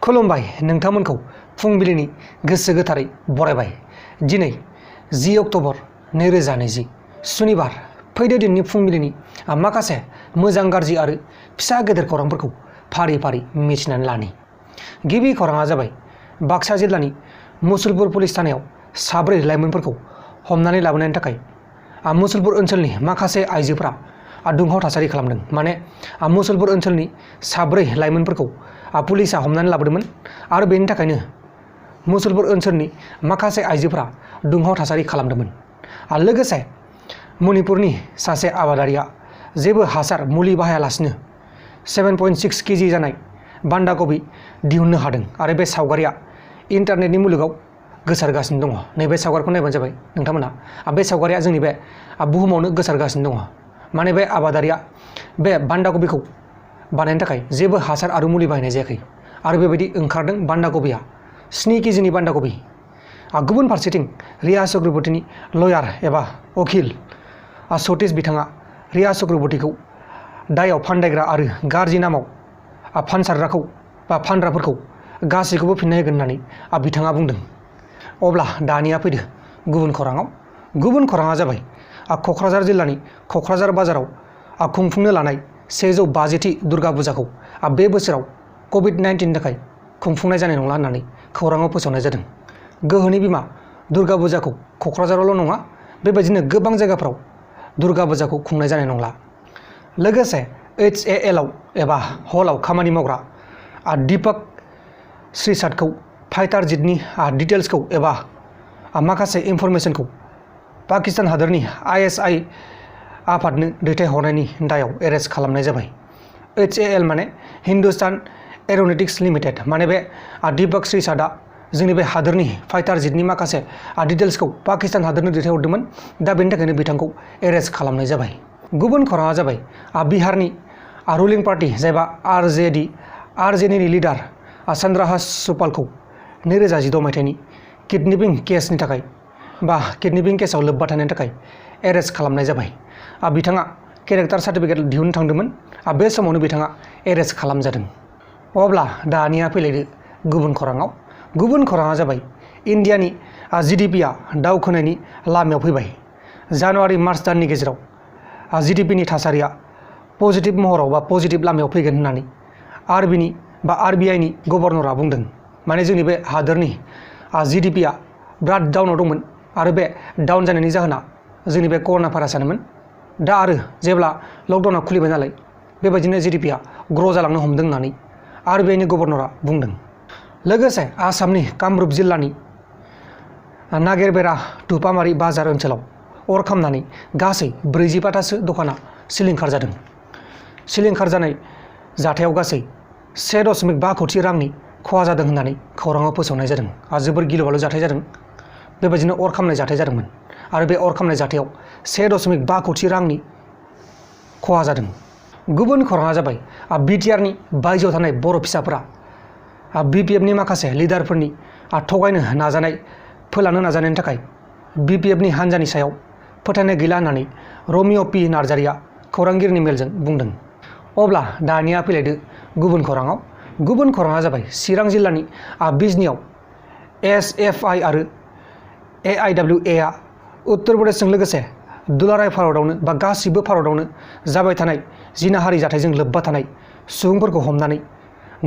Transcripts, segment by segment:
खुलुमबाय नोंथांमोनखौ फुंबिलिनि गोसो गोथारै बरायबाय। दिनै 10 अक्ट'बर 2020 सुनिबार फैदो दिननि फुंबिलिनि माखासे मोजां गाज्रि आरो फिसा गेदेर खौरांफोरखौ फारि फारि मिथिनानै लानि। गिबि खौराङा जाबाय बाक्सा जिल्लानि मुसलपुर पुलिस थानायाव 4 लाइमोनफोरखौ हमनानै लाबोनायनि थाखाय मुसलपुर ओनसोलनि माखासे आइजोफोरा दुंहाव थासारि खालामदों। माने मुसलपुर ओनसोलनि 4 लाइमोनफोरखौ पुलिसा हमनानै लाबोदोंमोन आरो बेनि थाखायनो मुसलपुर ओनसोलनि माखासे आइजोफोरा दुंहाव थासारि खालामदोंमोन। लोगोसे मणिपुरनि सासे आबादारिया जेबो हासार मुलि बाहायालासिनो 7.6 केजि जानाय बान्दा कबि दिहुननो हादों आरो बे सावगारिया इन्टारनेटनि मुलुगाव गोसारगासिनो दङ। नैबे सावगारिखौ नायबानो जाबाय नोंथांमोना। बे सावगारिया जोंनि बे बुहुमावनो गोसारगासिनो दङ। माने बे आबादारिया बे बान्दा कबिखौ बानायनो थाखाय जेबो हासार आरो मुलि बाहायनाय जायाखै आरो बेबायदि ओंखारदों बान्दा कबिया 7 केजिनि बान्दा कबि। गुबुन फारसेथिं रिया चक्रवर्तीनि लयार एबा वकिल सतीश बिथाङा रिया चक्रवर्तीखौ दायाव फानदायग्रा आरो गाज्रि नामाव फानसारग्राखौ बा फानग्राफोरखौ गासैखौबो फिननाय होगोन होननानै बिथाङा बुंदों। अब्ला दानिया फैदो गुबुन खौराङाव। गुबुन खौराङा जाबाय क'क्राझार जिल्लानि क'क्राझार बाजाराव खुंफुंनो लानाय 150थि दुर्गा फुजाखौ बे बोसोराव कभिड-19नि थाखाय खुंफुंनाय जानाय नंला होननानै खौराङाव फोसावनाय जादों। गोहोनि बिमा दुर्गा फुजाखौ क'क्राझारावल' नङा, बेबायदिनो गोबां जायगाफोराव दुर्गा फुजाखौ खुंनाय जानाय नंला। लोगोसे HAL एबा हलाव खामानि मावग्रा दीपक श्रीसादखौ फाइटार जेटनि डिटेल्सखौ एबा माखासे इनफरमेशनखौ पाकिस्तान हादरनि ISI आफादनो दैथायहरनायनि दायाव एरेस्ट खालामनाय जाबाय। HAL माने हिन्दुस्तान एर'नटिक्स लिमिटेड। माने बे दीपक श्रीसादआ जोंनि बे हादरनि फाइटार जेटनि माखासे डिटेल्सखौ पाकिस्तान हादरनो दैथायहरदोंमोन। दा बेनि थाखायनो बिथांखौ एरेस्ट खालामनाय जाबाय। गुबुन खौराङा जाबाय बिहारनि रुलिं पार्टी जायबा RJDनि लिडार चंद्रहास सुपालखौ 2016 मायथाइनि किडनेपिं केसनि थाखाय बा किडनेपिं केसाव लोब्बा थानायनि थाखाय एरेस्ट खालामनाय जाबाय। बिथाङा केरेक्टार सार्टिफिकेट दिहुननो थांदोंमोन। बे समावनो बिथाङा एरेस्ट खालामजादों। अब्ला दानिया फैलायदो गुबुन खौराङाव। गुबुन खौराङा जाबाय इन्डियानि GDPआ दावखोनायनि लामायाव फैबाय। जानुवारि मार्च दाननि गेजेराव GDPनि थासारिया पजिटिभ महराव बा पजिटिभ लामायाव फैगोन होननानै RBIनि गभर्नरआ बुंदों। माने जोंनि बे हादरनि GDPआ बिराद डाउनाव दंमोन आरो बे डाउन जानायनि जाहोना जोंनि बे कर'ना भाइरासआनोमोन। दा आरो जेब्ला लकडाउना खुलिबाय नालाय बेबायदिनो GDPआ ग्र' जालांनो हमदों होननानै RBIनि गभर्नरआ बुंदों। लोगोसे आसामनि कामरुप जिल्लानि नागेरबेरा धुपामारि बाजार ओनसोलाव अर खामनानै गासै 45थासो दखाना सिलिंखार जादों। सिलिंखार जानाय जाथायाव गासै 1.5 कोटि रांनि खहा जादों होननानै खौराङाव फोसावनाय जादों। जोबोर गिलु-बालु जाथाय जादों। बेबायदिनो अर खामनाय जाथाय जादोंमोन आरो बे अर खामनाय जाथायाव 1.5 कोटि रांनि खहा जादों। गुबुन खौराङा जाबाय BTRनि बायजोआव थानाय बर' फिसाफोरा BPFनि माखासे लिडारफोरनि थगायनो नाजानाय फोलानो नाजानायनि थाखाय BPFनि हान्जानि सायाव फोथायनाय गैला होननानै रमिअ P नार्जारिया खौरांगिरिनि मेलजों बुंदों। अब्ला दानिया फैलायदो गुबुन खौराङाव। गुबुन खौराङा जाबाय चिरां जिल्लानि बिजनीआव SFI आरो AIWA उत्तर प्रदेशजों लोगोसे दुलाराय भारतआवनो बा गासिबो भारतआवनो जाबाय थानाय जिनाहारि जाथायजों लोब्बा थानाय सुबुंफोरखौ हमनानै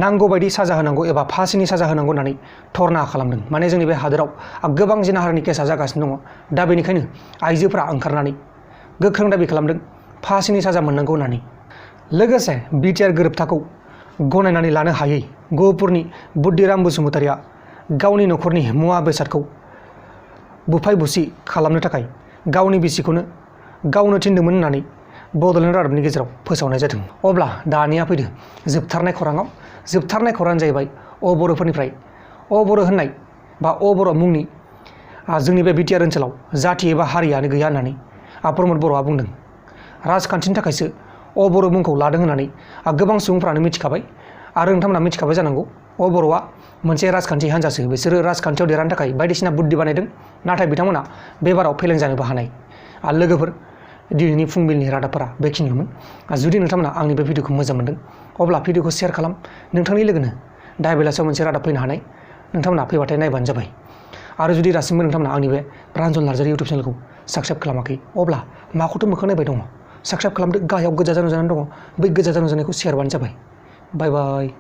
नांगौ बायदि साजा होनांगौ एबा फासिनि साजा होनांगौ होननानै धरना खालामदों। माने जोंनि बे हादोराव गोबां जिनाहारिनि केसा जागासिनो दङ। दा बेनिखायनो आइजोफोरा ओंखारनानै गोख्रों दाबि खालामदों फासिनि साजा मोननांगौ होननानै। लोगोसे BTR गोरोबथाखौ गनायनानै लानो हायै गहपुरनि बुद्धिराम बसुमतारिया गावनि न'खरनि मुवा बेसादखौ बुफाय-बुसि खालामनो थाखाय गावनि बिसिखौनो गावनो थिनदोंमोन होननानै बड'लेण्ड रादाबनि गेजेराव फोसावनाय जादों। अब्ला दानिया फैदो जोबथारनाय खौराङाव। जोबथारनाय खौराङानो जाहैबाय बर'फोरनिफ्राय बर' होननाय बा बर' मुंनि जोंनि बे BTR ओनसोलाव जाथि एबा हारियानो गैया होननानै प्रमद बर'आ बुंदों। राजखान्थिनि थाखायसो बर' मुंखौ लादों होननानै गोबां सुबुंफ्रानो मिथिखाबाय आरो नोंथांमोना मिथिखाबाय जानांगौ। बर'आ मोनसे राजखान्थि हान्जासो। बिसोरो राजखान्थियाव देरहानो थाखाय बायदिसिना बुद्धि बानायदों, नाथाय बिथांमोना बे बाराव फेलें जानोबो हानाय। लोगोफोर, दिनैनि फुंबिलिनि रादाबफोरा बेखिनियावमोन। जुदि नोंथांमोना आंनि बे भिडिअखौ मोजां मोनदों अब्ला भिडिअखौ शेयार खालाम, नोंथांनि लोगोनो दा बेलासियाव मोनसे रादाब फैनो हानाय नोंथांमोना फैबाथाय नायबानो जाबाय आरो जुदि दासिमबो नोंथांमोना आंनि बे प्रान्जल नार्जारि इउटुब चेनेलखौ साबस्क्राइब खालामाखै अब्ला माखौथ' मोखां नायबाय दङ साबस्क्राइब खालामदो गाहायाव गोजा जानानै दङ बै गोजा जानायखौ शेयार बानो जाबाय बाय बाय